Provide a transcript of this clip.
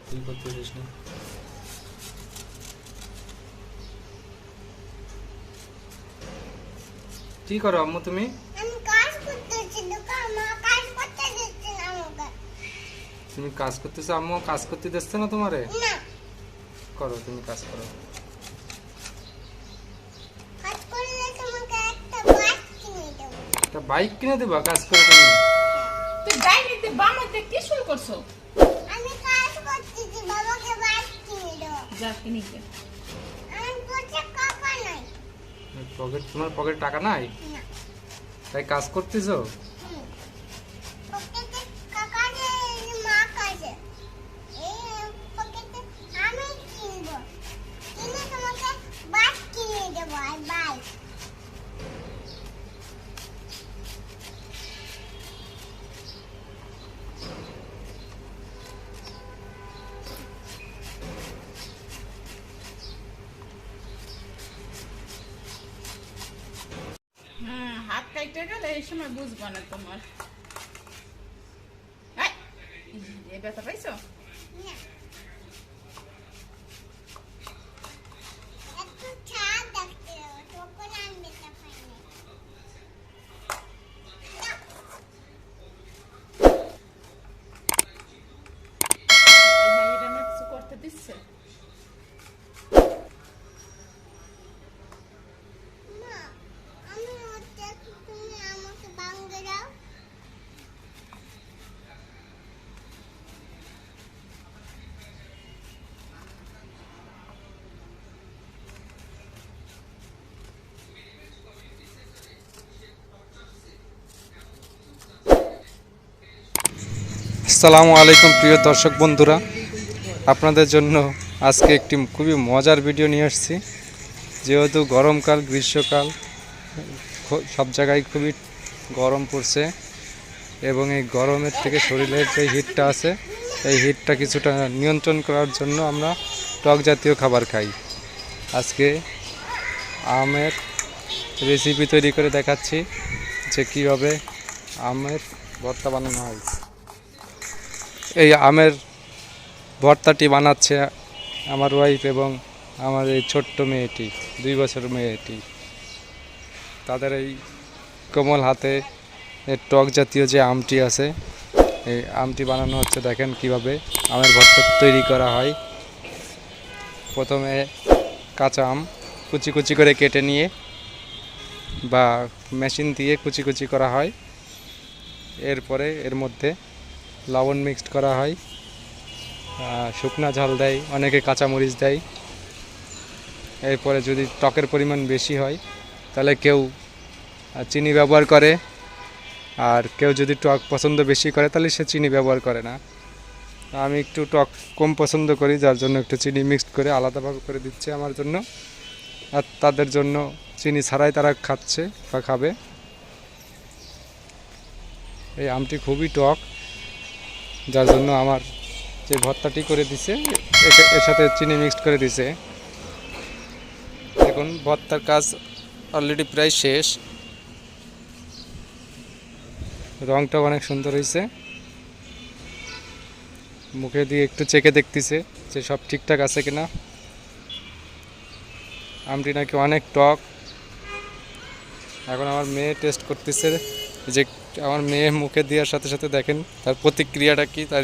তুই করতেছিস না? কি করো আম্মু তুমি? আমি কাজ করতেছি, দোকান মা কাজ করতে দিচ্ছে না আমাকে। তুমি কাজ করতেছো, আম্মু কাজ করতে দিচ্ছে না তোমারে? না, করো, তুমি কাজ করো। কাজ করলে তোমাকে একটা বাইক কিনে দেবো। একটা বাইক কিনে দেবা কাজ করে তুমি? তুই ডাইনিতে বানাতে কি শুরু করছো? আমি কাজ করতেছি, বাবাকে বাইক কিনে দেবো। যা কিনে দে। আমার পয়সা টাকা নাই। তোমার পকেটে টাকা নাই, না, তাই কাজ করতেছো? পকেটে টাকা নেই, মা কাছে। এই পকেটে আমি কিনবো, কিনে তোমাকে বাইক কিনে দেবো। আর বাইক হাত কাটতে গেলে এই সময় বুঝবো না তোমার। এই ব্যথা পাইছো? না, একটু ছাড় দেখতে হবে, তখন আমি বেটা পাই না। এই ভাইয়েরা আমার কিছু করতে দিচ্ছে? মা, আমি হচ্ছে তুমি আমাকে ভাঙে দাও। আসসালামু আলাইকুম প্রিয় দর্শক বন্ধুরা, আপনাদের জন্য আজকে একটি খুবই মজার ভিডিও নিয়ে আসছি। যেহেতু গরমকাল, গ্রীষ্মকাল, সব জায়গায় খুবই গরম পড়ছে এবং এই গরমের থেকে শরীরের যে হিটটা আছে, এই হিটটা কিছুটা নিয়ন্ত্রণ করার জন্য আমরা টক জাতীয় খাবার খাই। আজকে আমের রেসিপি তৈরি করে দেখাচ্ছি যে কীভাবে আমের ভর্তা বানানো হয়। এই আমের ভর্তাটি বানাচ্ছে আমার ওয়াইফ এবং আমার এই ছোট্ট মেয়েটি, 2 বছর মেয়েটি। তাদের এই কোমল হাতে এর টক জাতীয় যে আমটি আছে, এই আমটি বানানো হচ্ছে। দেখেন কিভাবে আমের ভর্তা তৈরি করা হয়। প্রথমে কাঁচা আম কুচি কুচি করে কেটে নিয়ে বা মেশিন দিয়ে কুচি কুচি করা হয়। এরপরে এর মধ্যে লবণ মিক্সড করা হয়, শুকনা ঝাল দেয়, অনেকে কাঁচামরিচ দেয়। এরপরে যদি টকের পরিমাণ বেশি হয় তাহলে কেউ চিনি ব্যবহার করে, আর কেউ যদি টক পছন্দ বেশি করে তাহলে সে চিনি ব্যবহার করে না। আমি একটু টক কম পছন্দ করি, যার জন্য একটু চিনি মিক্সড করে আলাদাভাবে করে দিচ্ছে আমার জন্য, আর তাদের জন্য চিনি ছাড়াই তারা খাচ্ছে বা খাবে। এই আমটি খুবই টক, যার জন্য আমার যে ভর্তাটি করে দিছে এর সাথে চিনি মিক্সড করে দিছে। এখন ভর্তার কাজ অলরেডি প্রায় শেষ। রংটা অনেক সুন্দর হয়েছে। মুখে দিয়ে একটু চেখে দেখতেছে যে সব ঠিকঠাক আছে কিনা। আমটি নাকি অনেক টক। এখন আমার মেয়ে টেস্ট করতেছে, যে আমার মেয়ে মুখে দেওয়ার সাথে সাথে দেখেন তার প্রতিক্রিয়াটা কি, তার